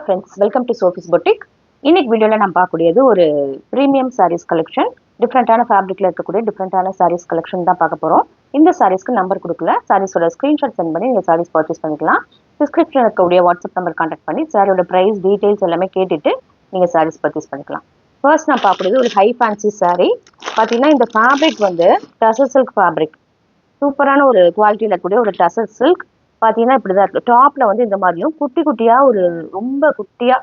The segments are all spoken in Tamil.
Friends, welcome to Sophie's boutique. இன்னைக்கு வீடியோவில் நம்ம பார்க்கக்கூடியது ஒரு ப்ரீமியம் சாரீஸ் கலெக்ஷன். டிஃப்ரெண்ட்டான ஃபேப்ரிக்ல இருக்கக்கூடிய டிஃப்ரெண்ட்டான சாரீஸ் கலெக்ஷன் தான் பார்க்க போகிறோம். இந்த சாரீஸ்க்கு நம்பர் கொடுக்கல, சாரீஸோட ஸ்க்ரீன்ஷாட் சென்ட் பண்ணி நீங்கள் சாரீஸ் பர்ச்சேஸ் பண்ணிக்கலாம். டிஸ்கிரிப்ஷனில் இருக்கக்கூடிய வாட்ஸ்அப் நம்பர் கான்டாக்ட் பண்ணி சாரியோட ப்ரைஸ் டீட்டெயில்ஸ் எல்லாமே கேட்டுட்டு நீங்கள் சாரீஸ் பர்ச்சேஸ் பண்ணிக்கலாம். ஃபர்ஸ்ட் நான் பார்க்கக்கூடியது ஒரு ஹை ஃபேன்சி சாரீ. பார்த்தீங்கன்னா இந்த ஃபேப்ரிக் வந்து டசர் சில்க் ஃபேப்ரிக், சூப்பரான ஒரு குவாலிட்டியில் இருக்கக்கூடிய ஒரு டசர் சில்க். பார்த்தீங்கன்னா இப்படிதான் இருக்கு. டாப்ல வந்து இந்த மாதிரியும் குட்டி குட்டியா ஒரு ரொம்ப குட்டியா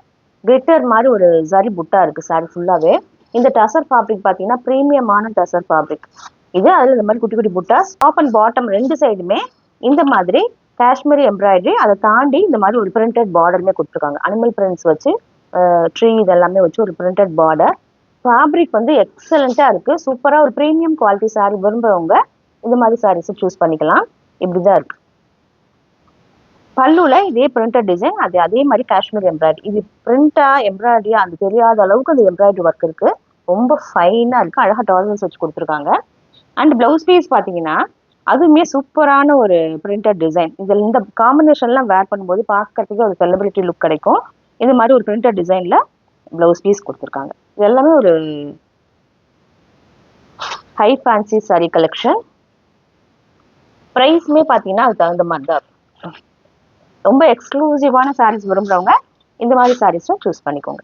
கிளிட்டர் மாதிரி ஒரு ஜரி புட்டா இருக்கு சாரி ஃபுல்லாவே. இந்த டசர் ஃபேப்ரிக் பார்த்தீங்கன்னா ப்ரீமியமான டசர் ஃபேப்ரிக் இது. அதுல இந்த மாதிரி குட்டி குட்டி புட்டா டாப் அண்ட் பாட்டம் ரெண்டு சைடுமே இந்த மாதிரி காஷ்மீரி எம்ப்ராய்டரி, அதை தாண்டி இந்த மாதிரி ஒரு பிரிண்டட் பார்டருமே கொடுத்துருக்காங்க. அனிமல் பிரிண்ட்ஸ் வச்சு ட்ரீ இதெல்லாமே வச்சு ஒரு பிரிண்டட் பார்டர். ஃபேப்ரிக் வந்து எக்ஸலண்டா இருக்கு. சூப்பரா ஒரு ப்ரீமியம் குவாலிட்டி சாரி விரும்புறவங்க இந்த மாதிரி சாரீஸ் சூஸ் பண்ணிக்கலாம். இப்படிதான் இருக்கு. பல்லுல இதே பிரிண்டட் டிசைன், அதே மாதிரி காஷ்மீர் எம்ப்ராய்டரி. இது பிரிண்டா எம்ப்ராய்டரியா அந்த தெரியாத அளவுக்கு அந்த எம்ப்ராய்டரி ஒர்க் இருக்கு. ரொம்ப ஃபைனா இருக்கு. அழகா டாலர்ஸ் வச்சு கொடுத்துருக்காங்க. அண்ட் பிளவுஸ் பீஸ் பாத்தீங்கன்னா அதுவுமே சூப்பரான ஒரு பிரிண்டட் டிசைன். இதில் இந்த காம்பினேஷன்லாம் வேர் பண்ணும்போது பார்க்கறதுக்கு ஒரு செலிபிரிட்டி லுக் கிடைக்கும். இது மாதிரி ஒரு பிரிண்டட் டிசைன்ல பிளவுஸ் பீஸ் கொடுத்துருக்காங்க. இது எல்லாமே ஒரு ஹை ஃபேன்சி சாரி கலெக்ஷன். ப்ரைஸ்மே பார்த்தீங்கன்னா அதுக்கு தகுந்த மாதிரி தான் இருக்கும். ரொம்ப எக்ஸ்க்ளூசிவான சாரீஸ் விரும்புறவங்க இந்த மாதிரி சாரீஸும் சூஸ் பண்ணிக்கோங்க.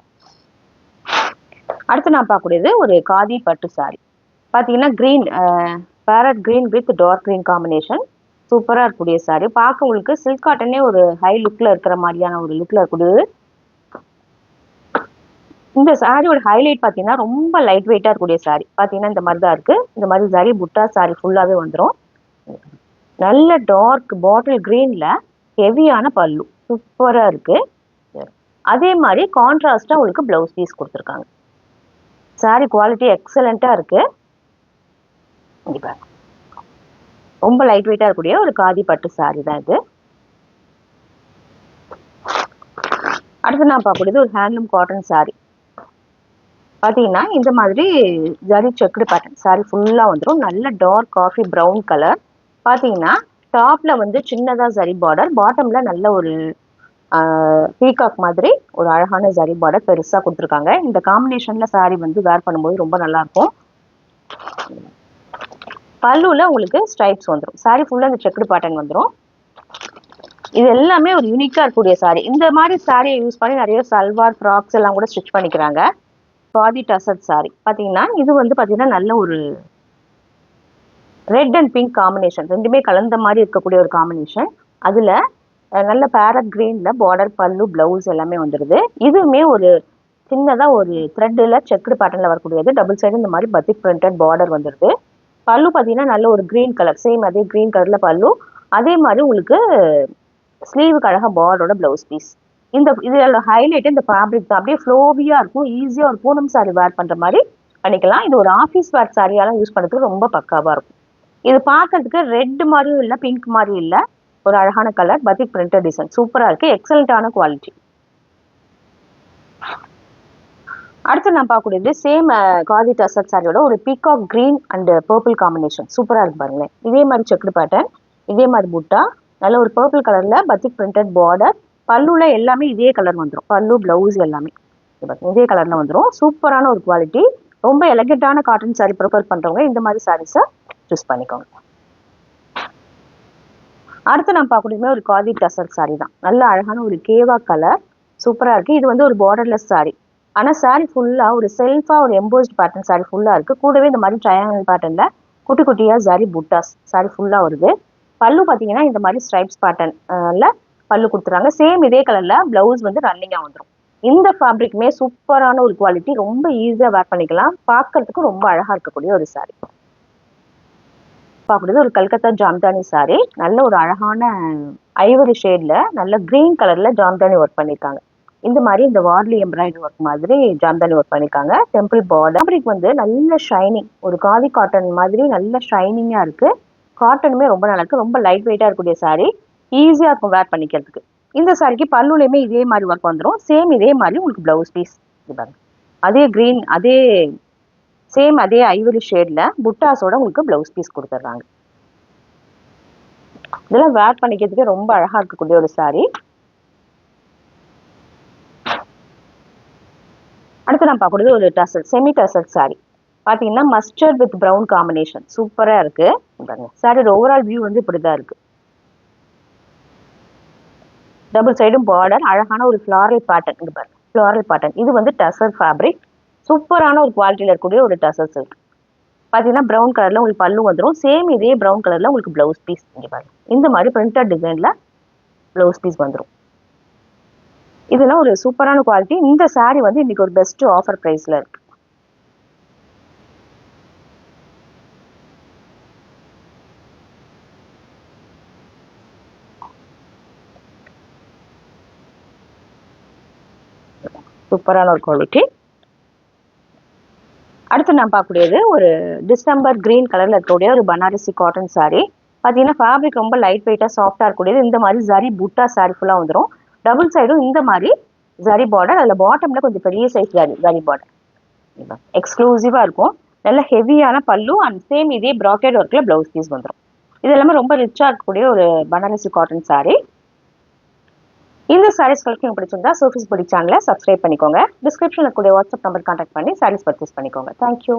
அடுத்து நான் பார்க்கக்கூடியது ஒரு காதி பட்டு சாரி. பார்த்தீங்கன்னா green, parrot green with dark green combination. சூப்பராக இருக்கக்கூடிய சாரி. பார்க்க உங்களுக்கு சில்க் காட்டனே ஒரு ஹை லுக்ல இருக்கிற மாதிரியான ஒரு லுக்ல இருக்கக்கூடியது. இந்த சாரியோட ஹைலைட் பார்த்தீங்கன்னா ரொம்ப லைட் வெயிட்டாக இருக்கக்கூடிய சாரி. பார்த்தீங்கன்னா இந்த மாதிரி தான் இருக்கு. இந்த மாதிரி சாரி புட்டா சாரி ஃபுல்லாகவே வந்துடும். நல்ல டார்க் பாட்டில் கிரீன்ல ஹெவியான பல்லு சூப்பரா இருக்கு. அதே மாதிரி கான்ட்ராஸ்டா உங்களுக்கு பிளவுஸ் பீஸ் கொடுத்துருக்காங்க. சாரி குவாலிட்டி எக்ஸலண்டா இருக்கு. ரொம்ப லைட் வெயிட்டா இருக்கக்கூடிய ஒரு காதி பட்டு சாரி தான் இது. அடுத்து நான் பார்க்கக்கூடியது ஒரு ஹேண்ட்லூம் காட்டன் சாரி. பார்த்தீங்கன்னா இந்த மாதிரி ஜரி செக்குடு பேட்டர்ன் சாரி ஃபுல்லா வந்துடும். நல்ல டார்க் காஃபி ப்ரௌன் கலர். பார்த்தீங்கன்னா டாப்ல வந்து சின்னதா ஜரி பார்டர், பாட்டம்ல நல்ல ஒரு பீகாக் மாதிரி ஒரு அழகான ஜரி பார்டர் பெருசா கொடுத்துருக்காங்க. இந்த காம்பினேஷன்ல சாரி வந்து வேர் பண்ணும்போது ரொம்ப நல்லா இருக்கும். பல்லுல உங்களுக்கு ஸ்ட்ரைப்ஸ் வந்துடும். சாரி ஃபுல்லா இந்த செக்குடு பேட்டர்ன் வந்துடும். இது எல்லாமே ஒரு யூனிக்கா இருக்கக்கூடிய சாரி. இந்த மாதிரி சாரியை யூஸ் பண்ணி நிறைய சல்வார் ஃப்ராக்ஸ் எல்லாம் கூட ஸ்டிச் பண்ணிக்கிறாங்க. பாதி டசர் சாரி பாத்தீங்கன்னா இது வந்து பாத்தீங்கன்னா நல்ல ஒரு ரெட் அண்ட் பிங்க் காம்பினேஷன், ரெண்டுமே கலந்த மாதிரி இருக்கக்கூடிய ஒரு காம்பினேஷன். அதுல நல்ல பேரட் கிரீன்ல பார்டர், பல்லு, பிளவுஸ் எல்லாமே வந்துடுது. இதுவுமே ஒரு சின்னதா ஒரு த்ரெட்ல செக்குடு பேட்டர்ன்ல வரக்கூடியது. டபுள் சைடு இந்த மாதிரி பத்திக் பிரிண்டட் பார்டர் வந்துடுது. பல்லு பாத்தீங்கன்னா நல்ல ஒரு கிரீன் கலர், சேம் அதே கிரீன் கலர்ல பல்லு. அதே மாதிரி உங்களுக்கு ஸ்லீவுக்கு அழகா பார்டரோட பிளவுஸ் பீஸ். இதோட ஹைலைட் இந்த ஃபேப்ரிக் தான். அப்படியே ஃப்ளோவியா இருக்கும். ஈஸியா ஒரு பூனம் சாரி வேர் பண்ற மாதிரி பண்ணிக்கலாம். இது ஒரு ஆஃபீஸ் வேர் சாரியாலாம் யூஸ் பண்றதுக்கு ரொம்ப பக்காவா இருக்கும். இது பார்க்கறதுக்கு ரெட் மாதிரியும் இல்லை, பிங்க் மாதிரியும் இல்லை, ஒரு அழகான கலர் பத்திக் பிரிண்டட் டிசைன். சூப்பரா இருக்கு. எக்ஸலண்டான குவாலிட்டி. அடுத்து நான் பார்க்கக்கூடியது சேம் காதி டசர் சாரியோட ஒரு peacock green and purple combination. சூப்பரா இருக்கு பாருங்களேன். இதே மாதிரி செக்குடு பேட்டர்ன், இதே மாதிரி புட்டா, நல்ல ஒரு பர்பிள் கலர்ல பத்திக் பிரிண்டட் பார்டர். பல்லுல எல்லாமே இதே கலர் வந்துடும். பல்லு, பிளவுஸ் எல்லாமே இதே கலர்ல வந்துடும். சூப்பரான ஒரு குவாலிட்டி. ரொம்ப எலகெண்டான காட்டன் சாரி ப்ரிஃபர் பண்றவங்க இந்த மாதிரி சாரீஸை சூஸ் பண்ணிக்கோங்க. அடுத்து நான் பார்க்கக்கூடியது ஒரு காதி டசர் சாரி தான். நல்ல அழகான ஒரு கேவா கலர். சூப்பரா இருக்கு. இது வந்து ஒரு பார்டர்லெஸ் சாரி. ஆனா சாரி ஃபுல்லா ஒரு செல்ஃபா ஒரு எம்போஸ்ட் பேட்டர்ன் சாரி ஃபுல்லா இருக்கு. கூடவே இந்த மாதிரி ட்ரையாங்கிள் பேட்டர்ன்ல குட்டி குட்டியா ஜரி புட்டாஸ் சாரி ஃபுல்லா வருது. பல்லு பாத்தீங்கன்னா இந்த மாதிரி ஸ்ட்ரைப்ஸ் பேட்டர்ன்ல பல்லு கொடுத்துறாங்க. சேம் இதே கலர்ல பிளவுஸ் வந்து ரன்னிங்கா வந்துடும். இந்த ஃபேப்ரிக்குமே சூப்பரான ஒரு குவாலிட்டி. ரொம்ப ஈஸியா வேர் பண்ணிக்கலாம். பார்க்கறதுக்கு ரொம்ப அழகா இருக்கக்கூடிய ஒரு சாரி. பார்க்கறது ஒரு கல்கத்தா ஜாம்தானி சாரி. நல்ல ஒரு அழகான ஐவரி ஷேட்ல நல்ல கிரீன் கலர்ல ஜாம்தானி ஒர்க் பண்ணிருக்காங்க. இந்த மாதிரி இந்த வார்லி எம்ப்ராய்டரி ஒர்க் மாதிரி ஜாம்தானி ஒர்க் பண்ணிருக்காங்க. Temple border. ஃபேப்ரிக் வந்து நல்ல ஷைனிங், ஒரு காதி காட்டன் மாதிரி நல்ல ஷைனிங்கா இருக்கு. காட்டனுமே ரொம்ப நல்லா இருக்கு. ரொம்ப லைட் வெயிட்டா இருக்கக்கூடிய சாரி. ஈஸியா இருக்கும் வேர் பண்ணிக்கிறதுக்கு. இந்த சாரிக்கு பல்லுலையுமே இதே மாதிரி ஒர்க் வந்துடும். சேம் இதே மாதிரி உங்களுக்கு பிளவுஸ் பீஸ் அதே கிரீன், அதே சேம் அதே ஐவரி ஷேட்ல புட்டாஸோட உங்களுக்கு பிளவுஸ் பீஸ் கொடுத்துட்றாங்க. இதெல்லாம் வேர் பண்ணிக்கிறதுக்கு ரொம்ப அழகா இருக்கக்கூடிய ஒரு சாரி. அடுத்து நான் பார்க்கறது ஒரு டசல் செமி டசல் சாரி. பார்த்தீங்கன்னா மஸ்டர்ட் வித் ப்ரௌன் காம்பினேஷன் சூப்பராக இருக்கு. சாரியோட ஓவரால் வியூ வந்து இப்படிதான் இருக்கு. டபுள் சைடும் பார்டர், அழகான ஒரு ஃப்ளாரல் பேட்டர்ன். இங்க பாருங்க, ஃப்ளாரல் பேட்டர்ன். இது வந்து டசர் ஃபேப்ரிக். சூப்பரான ஒரு குவாலிட்டியில் இருக்கக்கூடிய ஒரு டசர் சில்க். பார்த்தீங்கன்னா ப்ரௌன் கலர்ல உங்களுக்கு பல்லு வந்துடும். சேம் இதே ப்ரௌன் கலர்ல உங்களுக்கு பிளவுஸ் பீஸ். இங்க பாருங்க, இந்த மாதிரி பிரிண்டட் டிசைன்ல பிளவுஸ் பீஸ் வந்துடும். இதெல்லாம் ஒரு சூப்பரான குவாலிட்டி. இந்த சாரி வந்து இன்னைக்கு ஒரு பெஸ்ட் ஆஃபர் பிரைஸ்ல இருக்கு. சூப்பரான ஒரு குவாலிட்டி. அடுத்து நான் பார்க்கக்கூடியது ஒரு டிசம்பர் கிரீன் கலர்ல இருக்கக்கூடிய ஒரு பனாரசி காட்டன் சாரி. பார்த்தீங்கன்னா ஃபேப்ரிக் ரொம்ப லைட் வெயிட்டாக சாஃப்டாக இருக்கக்கூடியது. இந்த மாதிரி ஜரி புட்டா சாரி ஃபுல்லாக வந்துடும். டபுள் சைடும் இந்த மாதிரி ஜரி பார்டர், அதில் பாட்டம்ல கொஞ்சம் பெரிய சைஸ் ஜரி பார்டர் எக்ஸ்க்ளூசிவாக இருக்கும். நல்ல ஹெவியான பல்லு அண்ட் சேம் இதே ப்ராக்கெட் ஒர்க்கில் ப்ளவுஸ் பீஸ் வந்துடும். இது எல்லாமே ரொம்ப ரிச்சாக இருக்கக்கூடிய ஒரு பனாரசி காட்டன் சாரி. இந்த சாரீஸ் கலெக்ஷன் பிடிச்சிருந்தா சோஃபிஸ் பொடி சேனலை சப்ஸ்கிரைப் பண்ணிக்கோங்க. டிஸ்கிரிப்ஷனில் கூடிய வாட்ஸ்அப் நம்பர் கான்டாக்ட் பண்ணி சாரீஸ் பர்ச்சேஸ் பண்ணிக்கோங்க. தேங்க்யூ.